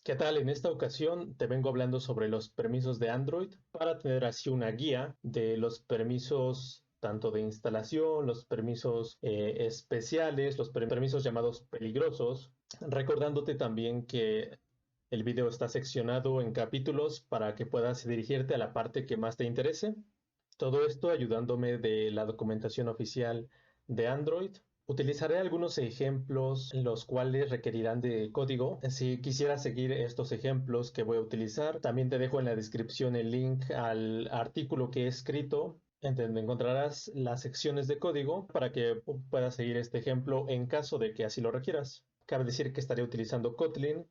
¿Qué tal? En esta ocasión te vengo hablando sobre los permisos de Android para tener así una guía de los permisos tanto de instalación, los permisos especiales, los permisos llamados peligrosos, recordándote también que el video está seccionado en capítulos para que puedas dirigirte a la parte que más te interese. Todo esto ayudándome de la documentación oficial de Android. Utilizaré algunos ejemplos los cuales requerirán de código. Si quisieras seguir estos ejemplos que voy a utilizar, también te dejo en la descripción el link al artículo que he escrito, en donde encontrarás las secciones de código para que puedas seguir este ejemplo en caso de que así lo requieras. Cabe decir que estaré utilizando Kotlin.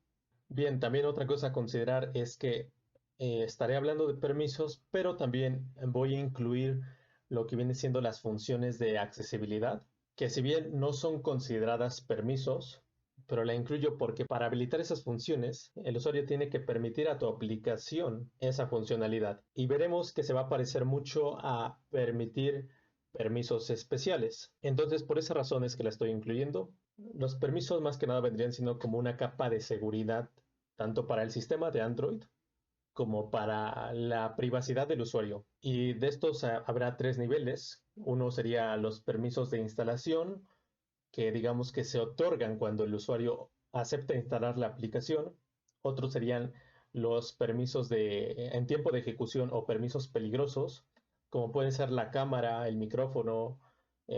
Bien, también otra cosa a considerar es que estaré hablando de permisos, pero también voy a incluir lo que viene siendo las funciones de accesibilidad, que si bien no son consideradas permisos, pero la incluyo porque para habilitar esas funciones, el usuario tiene que permitir a tu aplicación esa funcionalidad. Y veremos que se va a parecer mucho a permitir permisos especiales. Entonces, por esa razón es que la estoy incluyendo. Los permisos más que nada vendrían siendo como una capa de seguridad, tanto para el sistema de Android como para la privacidad del usuario. Y de estos habrá tres niveles. Uno sería los permisos de instalación, que digamos que se otorgan cuando el usuario acepta instalar la aplicación. Otros serían los permisos en tiempo de ejecución o permisos peligrosos, como pueden ser la cámara, el micrófono.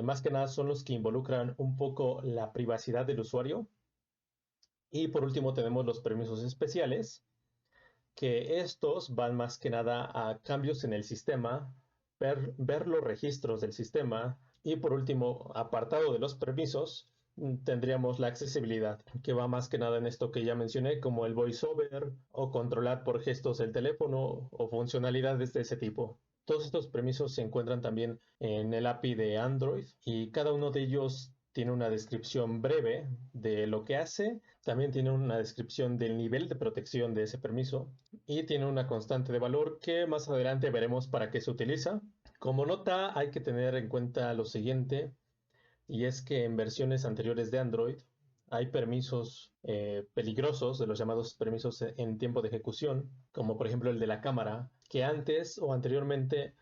Más que nada son los que involucran un poco la privacidad del usuario. Y por último tenemos los permisos especiales, que estos van más que nada a cambios en el sistema, ver los registros del sistema y por último, apartado de los permisos, tendríamos la accesibilidad, que va más que nada en esto que ya mencioné, como el voiceover o controlar por gestos el teléfono o funcionalidades de ese tipo. Todos estos permisos se encuentran también en el API de Android y cada uno de ellos tiene una descripción breve de lo que hace, también tiene una descripción del nivel de protección de ese permiso y tiene una constante de valor que más adelante veremos para qué se utiliza. Como nota hay que tener en cuenta lo siguiente, y es que en versiones anteriores de Android hay permisos peligrosos, de los llamados permisos en tiempo de ejecución, como por ejemplo el de la cámara, que antes o anteriormente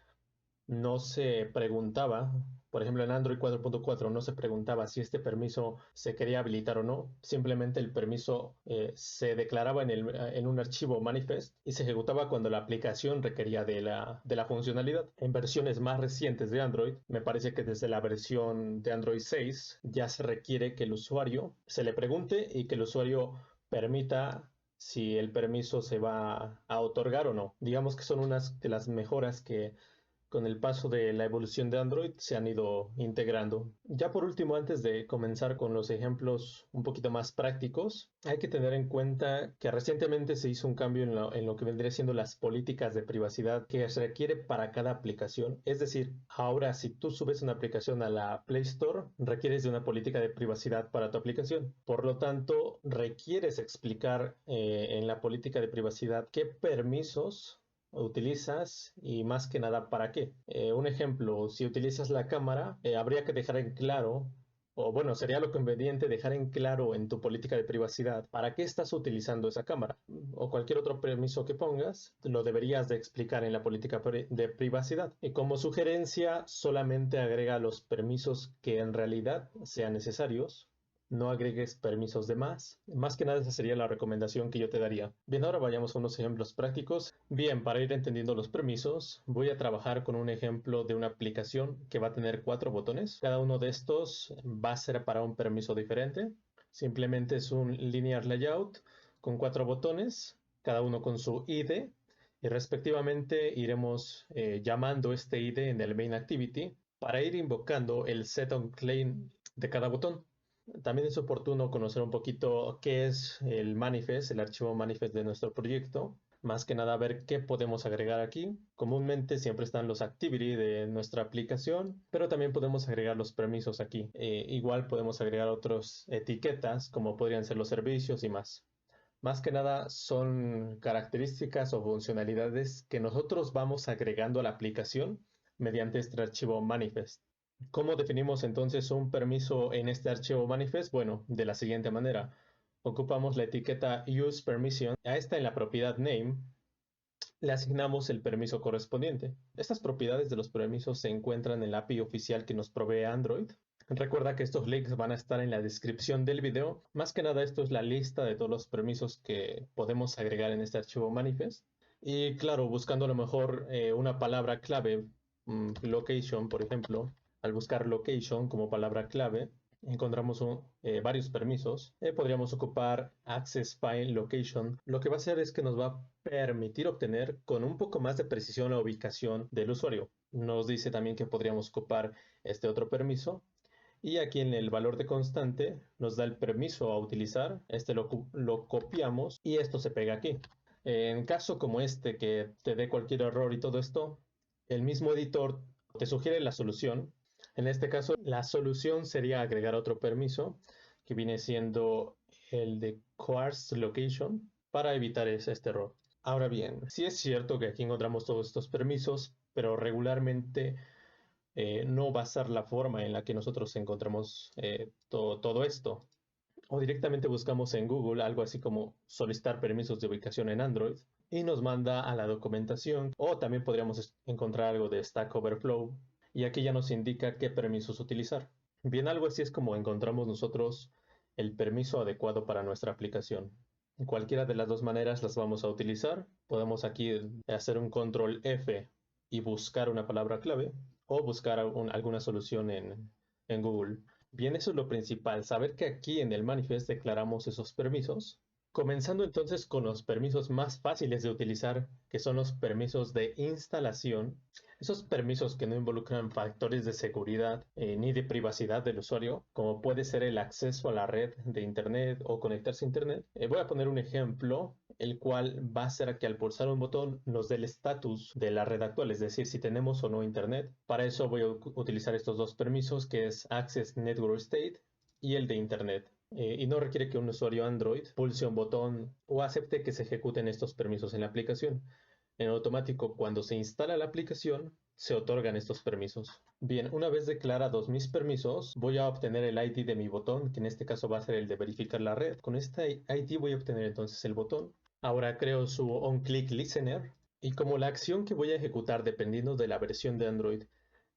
no se preguntaba, por ejemplo en Android 4.4 no se preguntaba si este permiso se quería habilitar o no, simplemente el permiso se declaraba en un archivo manifest y se ejecutaba cuando la aplicación requería de la funcionalidad. En versiones más recientes de Android, me parece que desde la versión de Android 6 ya se requiere que el usuario se le pregunte y que el usuario permita si el permiso se va a otorgar o no. Digamos que son unas de las mejoras que con el paso de la evolución de Android se han ido integrando. Ya por último, antes de comenzar con los ejemplos un poquito más prácticos, hay que tener en cuenta que recientemente se hizo un cambio en lo que vendría siendo las políticas de privacidad que se requiere para cada aplicación. Es decir, ahora si tú subes una aplicación a la Play Store, requieres de una política de privacidad para tu aplicación. Por lo tanto, requieres explicar en la política de privacidad qué permisos utilizas y más que nada para qué. Un ejemplo, si utilizas la cámara, habría que dejar en claro, o bueno, sería lo conveniente dejar en claro en tu política de privacidad para qué estás utilizando esa cámara o cualquier otro permiso que pongas, lo deberías de explicar en la política de privacidad. Y como sugerencia, solamente agrega los permisos que en realidad sean necesarios. No agregues permisos de más. Más que nada esa sería la recomendación que yo te daría. Bien, ahora vayamos a unos ejemplos prácticos. Bien, para ir entendiendo los permisos, voy a trabajar con un ejemplo de una aplicación que va a tener 4 botones. Cada uno de estos va a ser para un permiso diferente. Simplemente es un linear layout con 4 botones, cada uno con su ID. Y respectivamente iremos llamando este ID en el main activity para ir invocando el setOnClaim de cada botón. También es oportuno conocer un poquito qué es el manifest, el archivo manifest de nuestro proyecto. Más que nada ver qué podemos agregar aquí. Comúnmente siempre están los activity de nuestra aplicación, pero también podemos agregar los permisos aquí. Igual podemos agregar otras etiquetas como podrían ser los servicios y más. Más que nada son características o funcionalidades que nosotros vamos agregando a la aplicación mediante este archivo manifest. ¿Cómo definimos entonces un permiso en este archivo manifest? Bueno, de la siguiente manera. ocupamos la etiqueta use permission. A esta en la propiedad name le asignamos el permiso correspondiente. Estas propiedades de los permisos se encuentran en la API oficial que nos provee Android. Recuerda que estos links van a estar en la descripción del video. Más que nada, esto es la lista de todos los permisos que podemos agregar en este archivo manifest. Y claro, buscando a lo mejor una palabra clave, location, por ejemplo, al buscar location como palabra clave, encontramos varios permisos. Podríamos ocupar access file location. Lo que va a hacer es que nos va a permitir obtener con un poco más de precisión la ubicación del usuario. Nos dice también que podríamos ocupar este otro permiso. Y aquí en el valor de constante nos da el permiso a utilizar. Este lo copiamos y esto se pega aquí. En caso como este que te dé cualquier error y todo esto, el mismo editor te sugiere la solución. En este caso, la solución sería agregar otro permiso que viene siendo el de coarse location para evitar este error. Ahora bien, sí es cierto que aquí encontramos todos estos permisos, pero regularmente no va a ser la forma en la que nosotros encontramos todo esto. O directamente buscamos en Google algo así como solicitar permisos de ubicación en Android y nos manda a la documentación. O también podríamos encontrar algo de Stack Overflow y aquí ya nos indica qué permisos utilizar. Bien, algo así es como encontramos nosotros el permiso adecuado para nuestra aplicación. Cualquiera de las dos maneras las vamos a utilizar. Podemos aquí hacer un control F y buscar una palabra clave o buscar alguna solución en Google. Bien, eso es lo principal, saber que aquí en el manifest declaramos esos permisos. Comenzando entonces con los permisos más fáciles de utilizar, que son los permisos de instalación. Esos permisos que no involucran factores de seguridad ni de privacidad del usuario, como puede ser el acceso a la red de Internet o conectarse a Internet. Voy a poner un ejemplo, el cual va a ser que al pulsar un botón nos dé el estatus de la red actual, es decir, si tenemos o no Internet. Para eso voy a utilizar estos dos permisos, que es Access Network State y el de Internet. Y no requiere que un usuario Android pulse un botón o acepte que se ejecuten estos permisos en la aplicación. En automático, cuando se instala la aplicación, se otorgan estos permisos. Bien, una vez declarados mis permisos, voy a obtener el ID de mi botón, que en este caso va a ser el de verificar la red. Con este ID voy a obtener entonces el botón. Ahora creo su OnClick Listener y como la acción que voy a ejecutar dependiendo de la versión de Android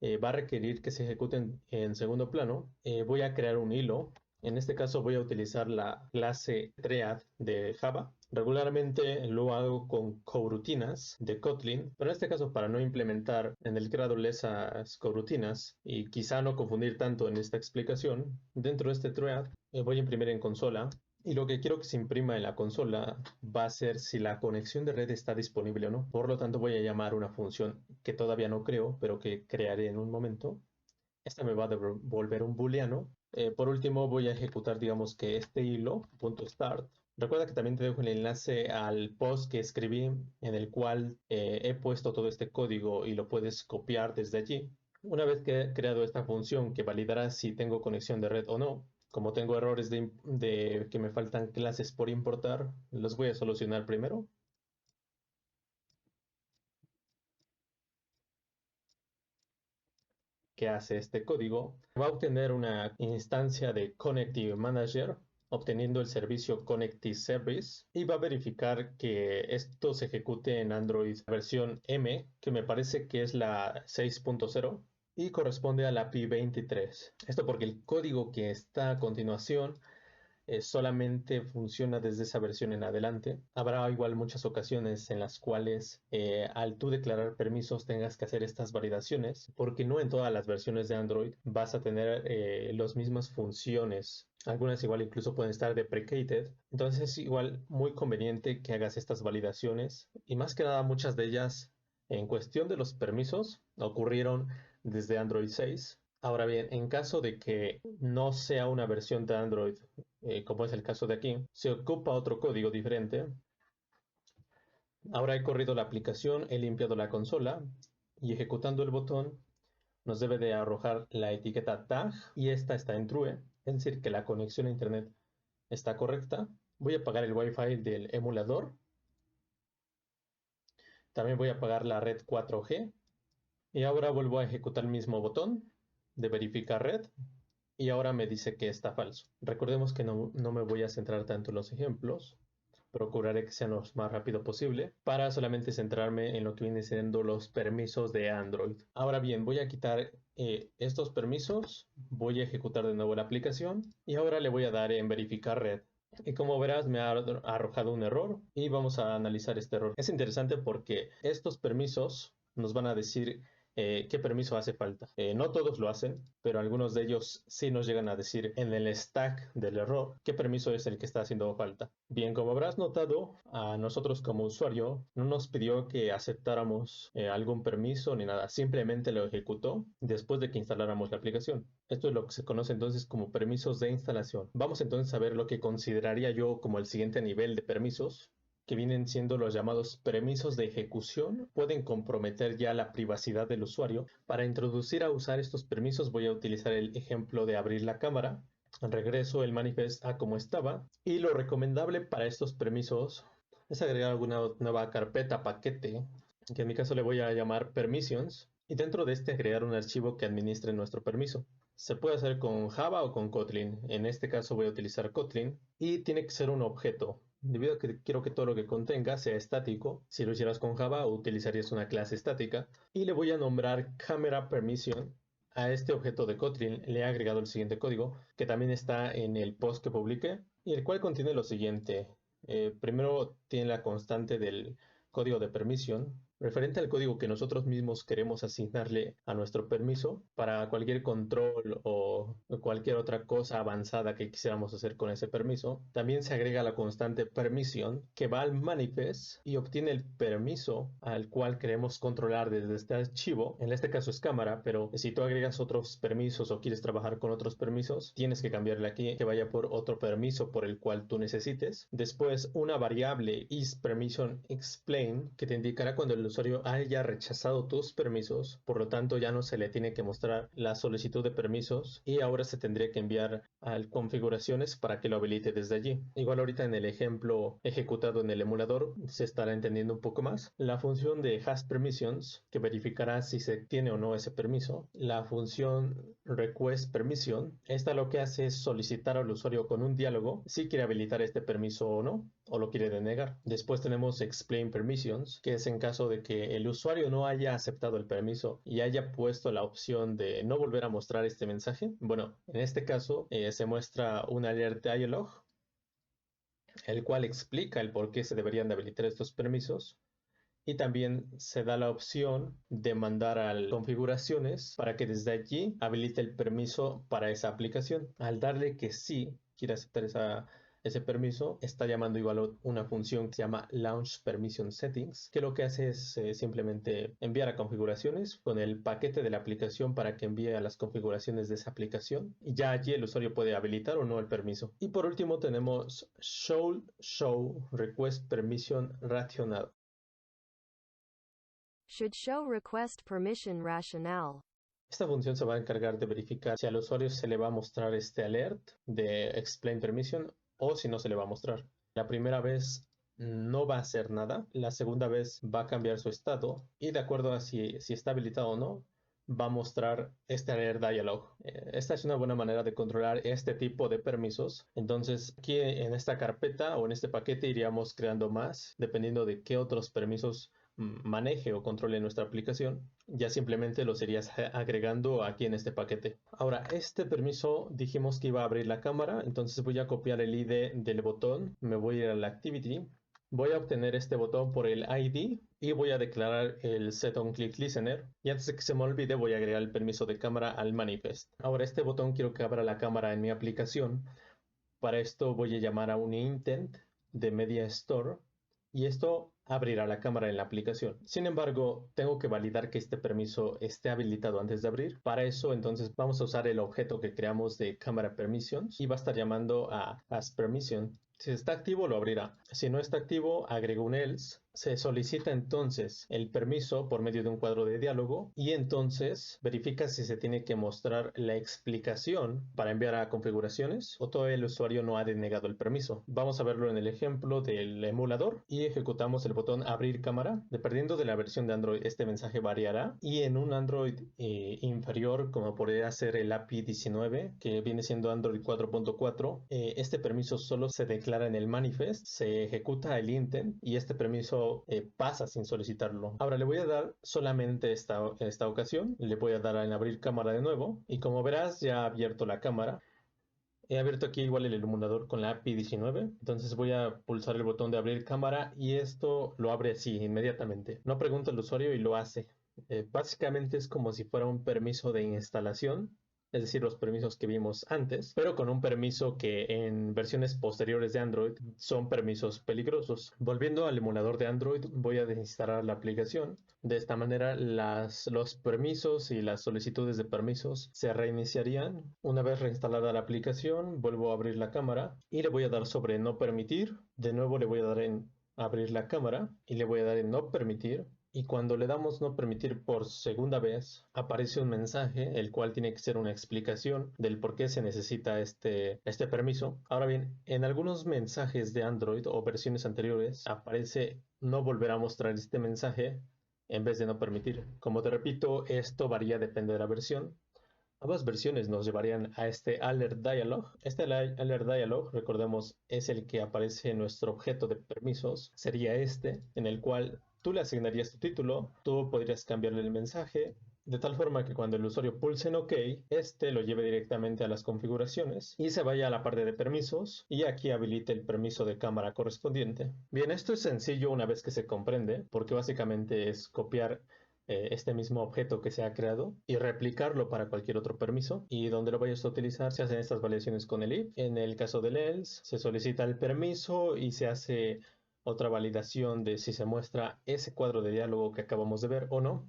va a requerir que se ejecuten en segundo plano, voy a crear un hilo. En este caso voy a utilizar la clase Thread de Java. Regularmente lo hago con corutinas de Kotlin, pero en este caso para no implementar en el Gradle esas corutinas y quizá no confundir tanto en esta explicación, dentro de este Thread voy a imprimir en consola y lo que quiero que se imprima en la consola va a ser si la conexión de red está disponible o no. Por lo tanto voy a llamar una función que todavía no creo, pero que crearé en un momento. Esta me va a devolver un booleano. Por último voy a ejecutar, digamos que este hilo, .start. Recuerda que también te dejo el enlace al post que escribí en el cual he puesto todo este código y lo puedes copiar desde allí. Una vez que he creado esta función que validará si tengo conexión de red o no, como tengo errores de que me faltan clases por importar, los voy a solucionar primero. Que hace este código, va a obtener una instancia de Connective Manager, obteniendo el servicio Connective Service, y va a verificar que esto se ejecute en Android versión M, que me parece que es la 6.0 y corresponde a la API 23. Esto porque el código que está a continuación solamente funciona desde esa versión en adelante. Habrá igual muchas ocasiones en las cuales al tú declarar permisos tengas que hacer estas validaciones, porque no en todas las versiones de Android vas a tener las mismas funciones. Algunas igual incluso pueden estar deprecated. Entonces es igual muy conveniente que hagas estas validaciones y más que nada muchas de ellas en cuestión de los permisos ocurrieron desde Android 6. Ahora bien, en caso de que no sea una versión de Android como es el caso de aquí, se ocupa otro código diferente. Ahora he corrido la aplicación, he limpiado la consola y ejecutando el botón nos debe de arrojar la etiqueta tag y esta está en true, es decir que la conexión a internet está correcta. Voy a apagar el wifi del emulador. También voy a apagar la red 4G y ahora vuelvo a ejecutar el mismo botón de verificar red. y ahora me dice que está falso. Recordemos que no me voy a centrar tanto en los ejemplos. Procuraré que sean lo más rápido posible para solamente centrarme en lo que viene siendo los permisos de Android. Ahora bien, voy a quitar estos permisos, voy a ejecutar de nuevo la aplicación y ahora le voy a dar en verificar red. Y como verás me ha arrojado un error y vamos a analizar este error. Es interesante porque estos permisos nos van a decir qué permiso hace falta. No todos lo hacen, pero algunos de ellos sí nos llegan a decir en el stack del error qué permiso es el que está haciendo falta. Bien, como habrás notado, a nosotros como usuario no nos pidió que aceptáramos algún permiso ni nada, simplemente lo ejecutó después de que instaláramos la aplicación. Esto es lo que se conoce entonces como permisos de instalación. Vamos entonces a ver lo que consideraría yo como el siguiente nivel de permisos, que vienen siendo los llamados permisos de ejecución. Pueden comprometer ya la privacidad del usuario. Para introducir a usar estos permisos voy a utilizar el ejemplo de abrir la cámara. Regreso el manifest a como estaba y lo recomendable para estos permisos es agregar alguna nueva carpeta, paquete, que en mi caso le voy a llamar permissions, y dentro de este agregar un archivo que administre nuestro permiso. Se puede hacer con Java o con Kotlin. En este caso voy a utilizar Kotlin y tiene que ser un objeto. Debido a que quiero que todo lo que contenga sea estático, si lo hicieras con Java utilizarías una clase estática y le voy a nombrar Camera Permission. A este objeto de Kotlin le he agregado el siguiente código que también está en el post que publiqué y el cual contiene lo siguiente. Primero tiene la constante del código de permission referente al código que nosotros mismos queremos asignarle a nuestro permiso para cualquier control o cualquier otra cosa avanzada que quisiéramos hacer con ese permiso. También se agrega la constante permission que va al manifest y obtiene el permiso al cual queremos controlar desde este archivo. En este caso es cámara, pero si tú agregas otros permisos o quieres trabajar con otros permisos, tienes que cambiarle aquí que vaya por otro permiso por el cual tú necesites. Después una variable isPermissionExplain que te indicará cuando el usuario haya rechazado tus permisos, por lo tanto ya no se le tiene que mostrar la solicitud de permisos y ahora se tendría que enviar al configuraciones para que lo habilite desde allí. Igual ahorita en el ejemplo ejecutado en el emulador se estará entendiendo un poco más. La función de hasPermissions que verificará si se tiene o no ese permiso. La función requestPermission, esta lo que hace es solicitar al usuario con un diálogo si quiere habilitar este permiso o no, o lo quiere denegar. Después tenemos explainPermissions, que es en caso de que el usuario no haya aceptado el permiso y haya puesto la opción de no volver a mostrar este mensaje. Bueno, en este caso se muestra un alert dialog, el cual explica el por qué se deberían de habilitar estos permisos. Y también se da la opción de mandar a configuraciones para que desde allí habilite el permiso para esa aplicación. Al darle que sí quiere aceptar ese permiso, está llamando igual una función que se llama Launch Permission Settings, que lo que hace es simplemente enviar a configuraciones con el paquete de la aplicación para que envíe a las configuraciones de esa aplicación y ya allí el usuario puede habilitar o no el permiso. Y por último tenemos Show Request Permission Rationale. Should show request permission rationale. Esta función se va a encargar de verificar si al usuario se le va a mostrar este alert de explain permission o si no se le va a mostrar. La primera vez no va a hacer nada, la segunda vez va a cambiar su estado y de acuerdo a si está habilitado o no, va a mostrar este alert dialog. Esta es una buena manera de controlar este tipo de permisos. Entonces aquí en esta carpeta o en este paquete iríamos creando más dependiendo de qué otros permisos maneje o controle nuestra aplicación. Ya simplemente lo serías agregando aquí en este paquete. Ahora, este permiso dijimos que iba a abrir la cámara, entonces voy a copiar el ID del botón, me voy a ir a la activity, voy a obtener este botón por el ID y voy a declarar el setOnClickListener. Y antes de que se me olvide, voy a agregar el permiso de cámara al manifest. Ahora, este botón quiero que abra la cámara en mi aplicación. Para esto voy a llamar a un intent de Media Store y esto abrirá la cámara en la aplicación. Sin embargo, tengo que validar que este permiso esté habilitado antes de abrir. Para eso, entonces, vamos a usar el objeto que creamos de Camera Permissions y va a estar llamando a asPermission. Si está activo, lo abrirá. Si no está activo, agrego un else. Se solicita entonces el permiso por medio de un cuadro de diálogo y entonces verifica si se tiene que mostrar la explicación para enviar a configuraciones o todavía el usuario no ha denegado el permiso. Vamos a verlo en el ejemplo del emulador y ejecutamos el botón abrir cámara. Dependiendo de la versión de Android, este mensaje variará y en un Android inferior, como podría ser el API 19, que viene siendo Android 4.4, este permiso solo se declara en el manifest, se ejecuta el intent y este permiso pasa sin solicitarlo. Ahora le voy a dar solamente en esta ocasión, le voy a dar en abrir cámara de nuevo y como verás ya ha abierto la cámara. He abierto aquí igual el emulador con la API 19, entonces voy a pulsar el botón de abrir cámara y esto lo abre así inmediatamente. No pregunto al usuario y lo hace. Básicamente es como si fuera un permiso de instalación, es decir, los permisos que vimos antes, pero con un permiso que en versiones posteriores de Android son permisos peligrosos. Volviendo al emulador de Android, voy a desinstalar la aplicación. De esta manera, los permisos y las solicitudes de permisos se reiniciarían. Una vez reinstalada la aplicación, vuelvo a abrir la cámara y le voy a dar sobre no permitir. De nuevo le voy a dar en abrir la cámara y le voy a dar en no permitir. Y cuando le damos no permitir por segunda vez, aparece un mensaje, el cual tiene que ser una explicación del por qué se necesita este permiso. Ahora bien, en algunos mensajes de Android o versiones anteriores aparece no volver a mostrar este mensaje en vez de no permitir. Como te repito, esto varía, depende de la versión. Ambas versiones nos llevarían a este alert dialog. Este alert dialog, recordemos, es el que aparece en nuestro objeto de permisos. Sería este, en el cual tú le asignarías tu título, tú podrías cambiarle el mensaje, de tal forma que cuando el usuario pulse en OK, este lo lleve directamente a las configuraciones y se vaya a la parte de permisos y aquí habilite el permiso de cámara correspondiente. Bien, esto es sencillo una vez que se comprende, porque básicamente es copiar este mismo objeto que se ha creado y replicarlo para cualquier otro permiso, y donde lo vayas a utilizar se hacen estas validaciones con el if. En el caso del else se solicita el permiso y se hace otra validación de si se muestra ese cuadro de diálogo que acabamos de ver o no.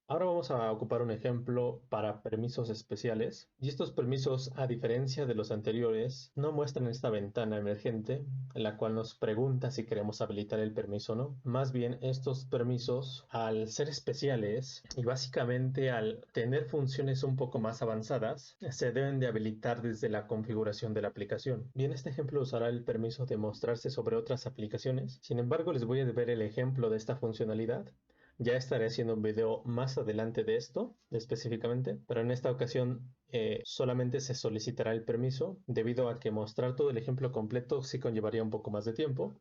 Ahora vamos a ocupar un ejemplo para permisos especiales, y estos permisos, a diferencia de los anteriores, no muestran esta ventana emergente en la cual nos pregunta si queremos habilitar el permiso o no. Más bien, estos permisos, al ser especiales y básicamente al tener funciones un poco más avanzadas, se deben de habilitar desde la configuración de la aplicación. Bien, este ejemplo usará el permiso de mostrarse sobre otras aplicaciones. Sin embargo, les voy a ver el ejemplo de esta funcionalidad. Ya estaré haciendo un video más adelante de esto específicamente, pero en esta ocasión solamente se solicitará el permiso, debido a que mostrar todo el ejemplo completo sí conllevaría un poco más de tiempo.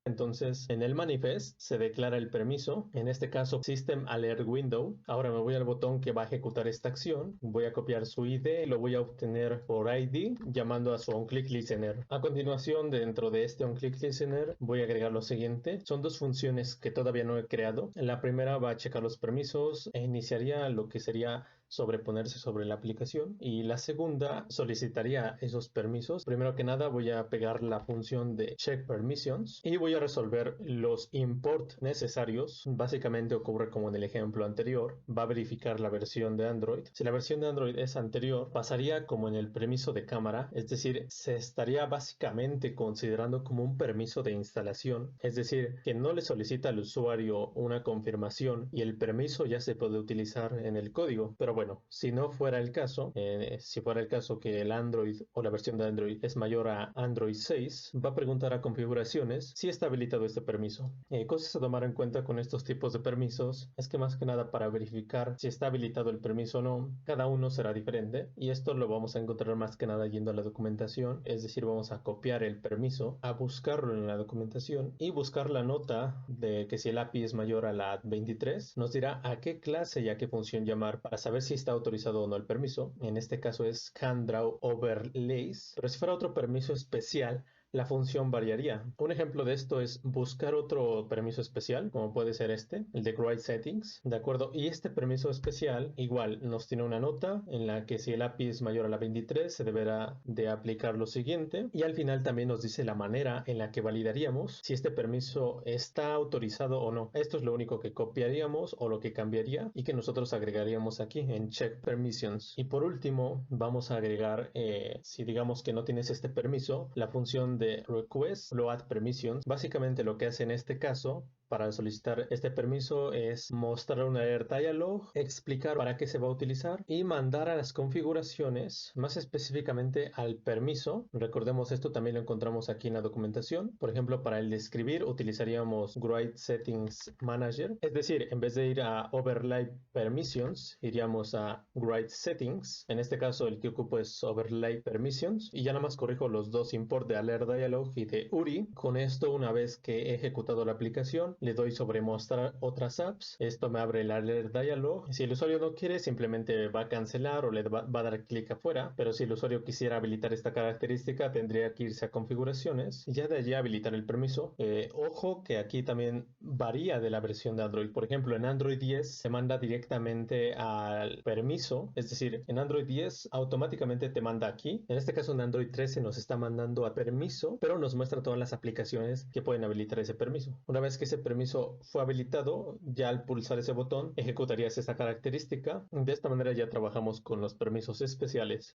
Entonces, en el manifest se declara el permiso, en este caso System Alert Window. Ahora me voy al botón que va a ejecutar esta acción, voy a copiar su ID y lo voy a obtener por ID llamando a su OnClick Listener. A continuación, dentro de este OnClick Listener voy a agregar lo siguiente. Son dos funciones que todavía no he creado. La primera va a checar los permisos e iniciaría lo que sería sobreponerse sobre la aplicación, y la segunda solicitaría esos permisos. Primero que nada voy a pegar la función de check permissions y voy a resolver los import necesarios. Básicamente ocurre como en el ejemplo anterior, va a verificar la versión de Android. Si la versión de Android es anterior, pasaría como en el permiso de cámara, es decir, se estaría básicamente considerando como un permiso de instalación, es decir, que no le solicita al usuario una confirmación y el permiso ya se puede utilizar en el código. Pero bueno, si no fuera el caso, si fuera el caso que el Android o la versión de Android es mayor a Android 6, va a preguntar a configuraciones si está habilitado este permiso. Cosas a tomar en cuenta con estos tipos de permisos es que más que nada para verificar si está habilitado el permiso o no, cada uno será diferente, y esto lo vamos a encontrar más que nada yendo a la documentación, es decir, vamos a copiar el permiso, a buscarlo en la documentación y buscar la nota de que si el API es mayor a la 23, nos dirá a qué clase y a qué función llamar para saber si está autorizado o no el permiso. En este caso es CanDraw Overlays, pero si fuera otro permiso especial, la función variaría. Un ejemplo de esto es buscar otro permiso especial, como puede ser este, el de Write Settings, ¿de acuerdo? Y este permiso especial igual nos tiene una nota en la que si el API es mayor a la 23 se deberá de aplicar lo siguiente, y al final también nos dice la manera en la que validaríamos si este permiso está autorizado o no. Esto es lo único que copiaríamos o lo que cambiaría y que nosotros agregaríamos aquí en Check Permissions. Y por último vamos a agregar, si digamos que no tienes este permiso, la función de request load permissions. Básicamente lo que hace en este caso para solicitar este permiso es mostrar un alert dialog, explicar para qué se va a utilizar y mandar a las configuraciones, más específicamente al permiso. Recordemos, esto también lo encontramos aquí en la documentación. Por ejemplo, para el de escribir utilizaríamos Write Settings Manager, es decir, en vez de ir a Overlay Permissions, iríamos a Write Settings. En este caso el que ocupo es Overlay Permissions y ya nada más corrijo los dos import de alert dialog y de URI. Con esto, una vez que he ejecutado la aplicación, le doy sobre mostrar otras apps. Esto me abre el alert dialog. Si el usuario no quiere, simplemente va a cancelar o le va a dar clic afuera. Pero si el usuario quisiera habilitar esta característica, tendría que irse a configuraciones y ya de allí habilitar el permiso. Ojo que aquí también varía de la versión de Android. Por ejemplo, en Android 10 se manda directamente al permiso. Es decir, en Android 10 automáticamente te manda aquí. En este caso en Android 13 nos está mandando a permiso, pero nos muestra todas las aplicaciones que pueden habilitar ese permiso. Una vez que ese permiso fue habilitado, ya al pulsar ese botón ejecutarías esta característica. De esta manera ya trabajamos con los permisos especiales.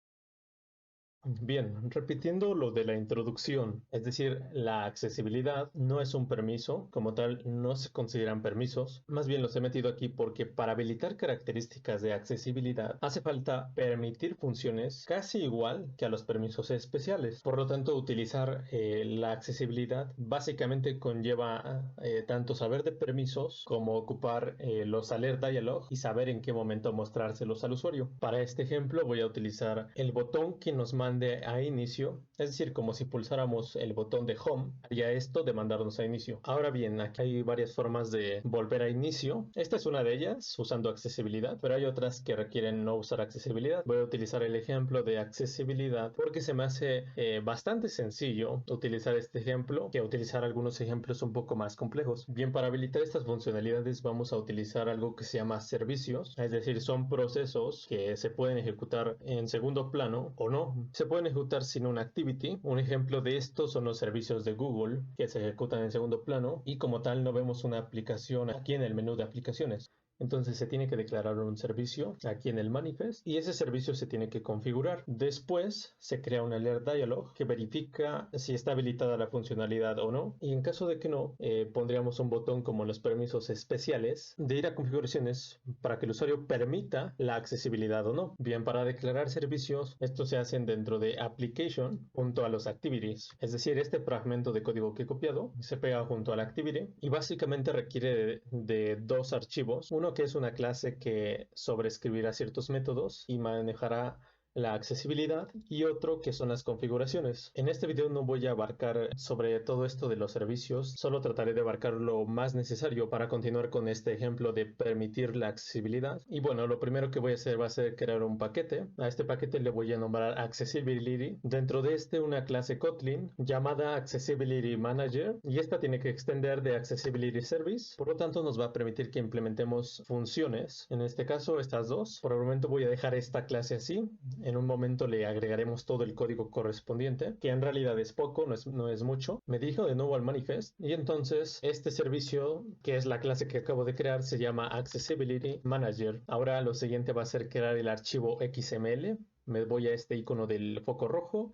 Bien, repitiendo lo de la introducción, es decir, la accesibilidad no es un permiso, como tal no se consideran permisos, más bien los he metido aquí porque para habilitar características de accesibilidad hace falta permitir funciones casi igual que a los permisos especiales. Por lo tanto, utilizar la accesibilidad básicamente conlleva tanto saber de permisos como ocupar los alert dialog y saber en qué momento mostrárselos al usuario. Para este ejemplo voy a utilizar el botón que nos mande a inicio, es decir, como si pulsáramos el botón de home, haría esto de mandarnos a inicio. Ahora bien, aquí hay varias formas de volver a inicio. Esta es una de ellas, usando accesibilidad, pero hay otras que requieren no usar accesibilidad. Voy a utilizar el ejemplo de accesibilidad porque se me hace bastante sencillo utilizar este ejemplo que utilizar algunos ejemplos un poco más complejos. Bien, para habilitar estas funcionalidades vamos a utilizar algo que se llama servicios, es decir, son procesos que se pueden ejecutar en segundo plano o no. Se pueden ejecutar sin una activity. Un ejemplo de esto son los servicios de Google que se ejecutan en segundo plano y como tal no vemos una aplicación aquí en el menú de aplicaciones. Entonces se tiene que declarar un servicio aquí en el manifest y ese servicio se tiene que configurar. Después se crea un alert dialog que verifica si está habilitada la funcionalidad o no, y en caso de que no, pondríamos un botón como los permisos especiales de ir a configuraciones para que el usuario permita la accesibilidad o no. Bien, para declarar servicios, estos se hacen dentro de application junto a los activities, es decir, este fragmento de código que he copiado se pega junto a la activity y básicamente requiere de dos archivos. Uno que es una clase que sobreescribirá ciertos métodos y manejará la accesibilidad, y otro que son las configuraciones. En este video no voy a abarcar sobre todo esto de los servicios, solo trataré de abarcar lo más necesario para continuar con este ejemplo de permitir la accesibilidad. Y bueno, lo primero que voy a hacer va a ser crear un paquete. A este paquete le voy a nombrar Accessibility. Dentro de este una clase Kotlin llamada Accessibility Manager, y esta tiene que extender de Accessibility Service. Por lo tanto nos va a permitir que implementemos funciones, en este caso estas dos. Por el momento voy a dejar esta clase así. En un momento le agregaremos todo el código correspondiente, que en realidad es poco, no es mucho. Me dirijo de nuevo al manifest y entonces este servicio, que es la clase que acabo de crear, se llama Accessibility Manager. Ahora lo siguiente va a ser crear el archivo XML. Me voy a este icono del foco rojo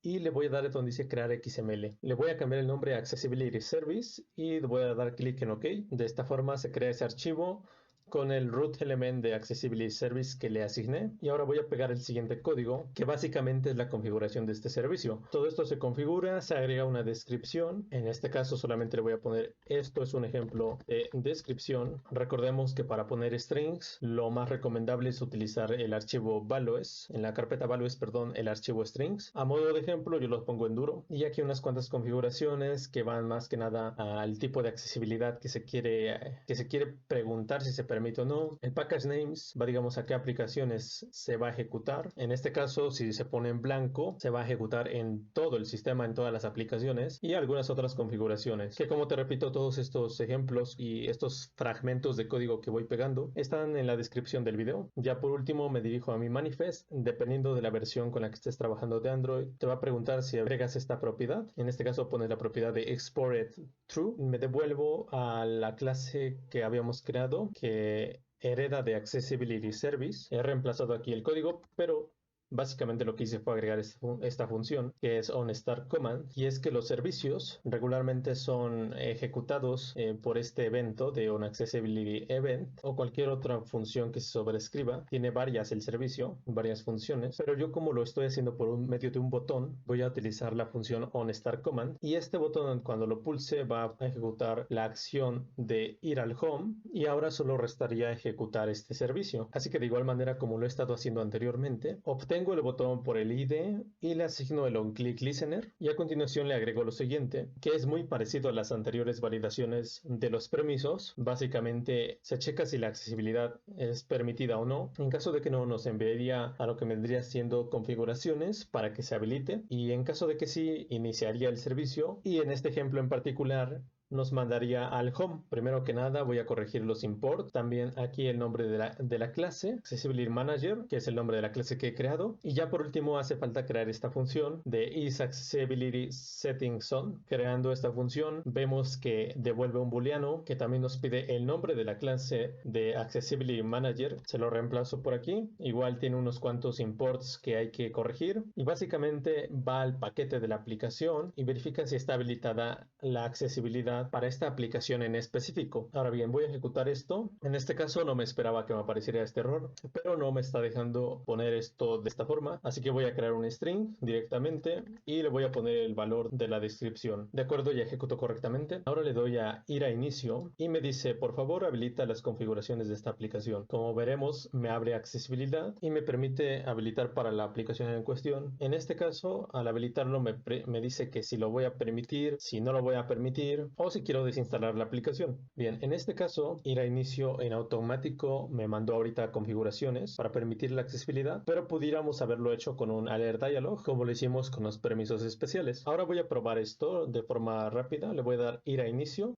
y le voy a dar donde dice crear XML. Le voy a cambiar el nombre a Accessibility Service y voy a dar clic en OK. De esta forma se crea ese archivo con el root element de Accessibility Service que le asigné, y ahora voy a pegar el siguiente código que básicamente es la configuración de este servicio. Todo esto se configura, se agrega una descripción. En este caso solamente le voy a poner esto es un ejemplo de descripción. Recordemos que para poner strings lo más recomendable es utilizar el archivo values, en la carpeta values, perdón, el archivo strings. A modo de ejemplo yo los pongo en duro, y aquí unas cuantas configuraciones que van más que nada al tipo de accesibilidad que se quiere preguntar si se permite permite o no. El package names va, digamos, a qué aplicaciones se va a ejecutar. En este caso, si se pone en blanco, se va a ejecutar en todo el sistema, en todas las aplicaciones, y algunas otras configuraciones, que, como te repito, todos estos ejemplos y estos fragmentos de código que voy pegando están en la descripción del video. Ya por último me dirijo a mi manifest. Dependiendo de la versión con la que estés trabajando de Android, te va a preguntar si agregas esta propiedad. En este caso pones la propiedad de exported true. Me devuelvo a la clase que habíamos creado, que hereda de Accessibility Service. He reemplazado aquí el código, pero básicamente lo que hice fue agregar esta función, que es onStartCommand, y es que los servicios regularmente son ejecutados por este evento de onAccessibilityEvent o cualquier otra función que se sobrescriba. Tiene varias el servicio, varias funciones, pero yo, como lo estoy haciendo por medio de un botón, voy a utilizar la función onStartCommand, y este botón, cuando lo pulse, va a ejecutar la acción de ir al home, y ahora solo restaría ejecutar este servicio. Así que, de igual manera como lo he estado haciendo anteriormente, obtengo el botón por el ID y le asigno el onClick Listener, y a continuación le agrego lo siguiente, que es muy parecido a las anteriores validaciones de los permisos. Básicamente se checa si la accesibilidad es permitida o no. En caso de que no, nos enviaría a lo que vendría siendo configuraciones para que se habilite, y en caso de que sí, iniciaría el servicio, y en este ejemplo en particular nos mandaría al home. Primero que nada voy a corregir los imports, también aquí el nombre de la clase, Accessibility Manager, que es el nombre de la clase que he creado, y ya por último hace falta crear esta función de isAccessibilitySettingsOn. Creando esta función vemos que devuelve un booleano que también nos pide el nombre de la clase de Accessibility Manager. Se lo reemplazo por aquí. Igual tiene unos cuantos imports que hay que corregir, y básicamente va al paquete de la aplicación y verifica si está habilitada la accesibilidad para esta aplicación en específico. Ahora bien, voy a ejecutar esto. En este caso no me esperaba que me apareciera este error, pero no me está dejando poner esto de esta forma, así que voy a crear un string directamente y le voy a poner el valor de la descripción. De acuerdo, ya ejecuto correctamente. Ahora le doy a ir a inicio y me dice: por favor, habilita las configuraciones de esta aplicación. Como veremos, me abre accesibilidad y me permite habilitar para la aplicación en cuestión. En este caso, al habilitarlo me dice que si lo voy a permitir, si no lo voy a permitir, o si quiero desinstalar la aplicación. Bien, en este caso, ir a inicio en automático me mandó ahorita configuraciones para permitir la accesibilidad, pero pudiéramos haberlo hecho con un alert dialog, como lo hicimos con los permisos especiales. Ahora voy a probar esto de forma rápida. Le voy a dar ir a inicio.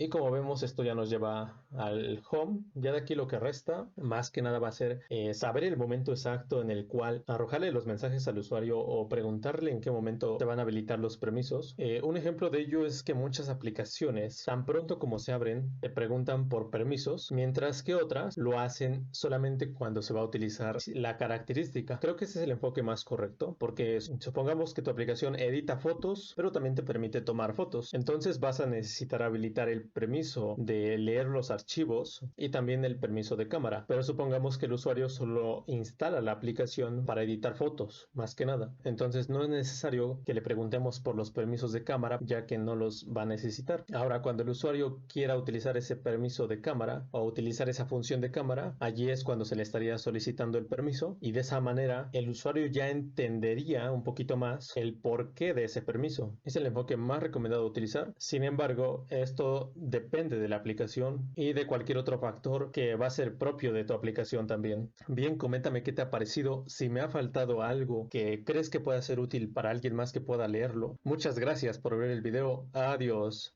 Y como vemos, esto ya nos lleva al home. Ya de aquí lo que resta, más que nada, va a ser saber el momento exacto en el cual arrojarle los mensajes al usuario o preguntarle en qué momento se van a habilitar los permisos. Un ejemplo de ello es que muchas aplicaciones, tan pronto como se abren, te preguntan por permisos, mientras que otras lo hacen solamente cuando se va a utilizar la característica. Creo que ese es el enfoque más correcto, porque supongamos que tu aplicación edita fotos, pero también te permite tomar fotos. Entonces vas a necesitar habilitar el permiso de leer los archivos y también el permiso de cámara, pero supongamos que el usuario solo instala la aplicación para editar fotos, más que nada. Entonces no es necesario que le preguntemos por los permisos de cámara, ya que no los va a necesitar. Ahora, cuando el usuario quiera utilizar ese permiso de cámara o utilizar esa función de cámara, allí es cuando se le estaría solicitando el permiso, y de esa manera el usuario ya entendería un poquito más el porqué de ese permiso. Es el enfoque más recomendado utilizar. Sin embargo, esto depende de la aplicación y de cualquier otro factor que va a ser propio de tu aplicación también. Bien, coméntame qué te ha parecido, si me ha faltado algo que crees que pueda ser útil para alguien más que pueda leerlo. Muchas gracias por ver el video. Adiós.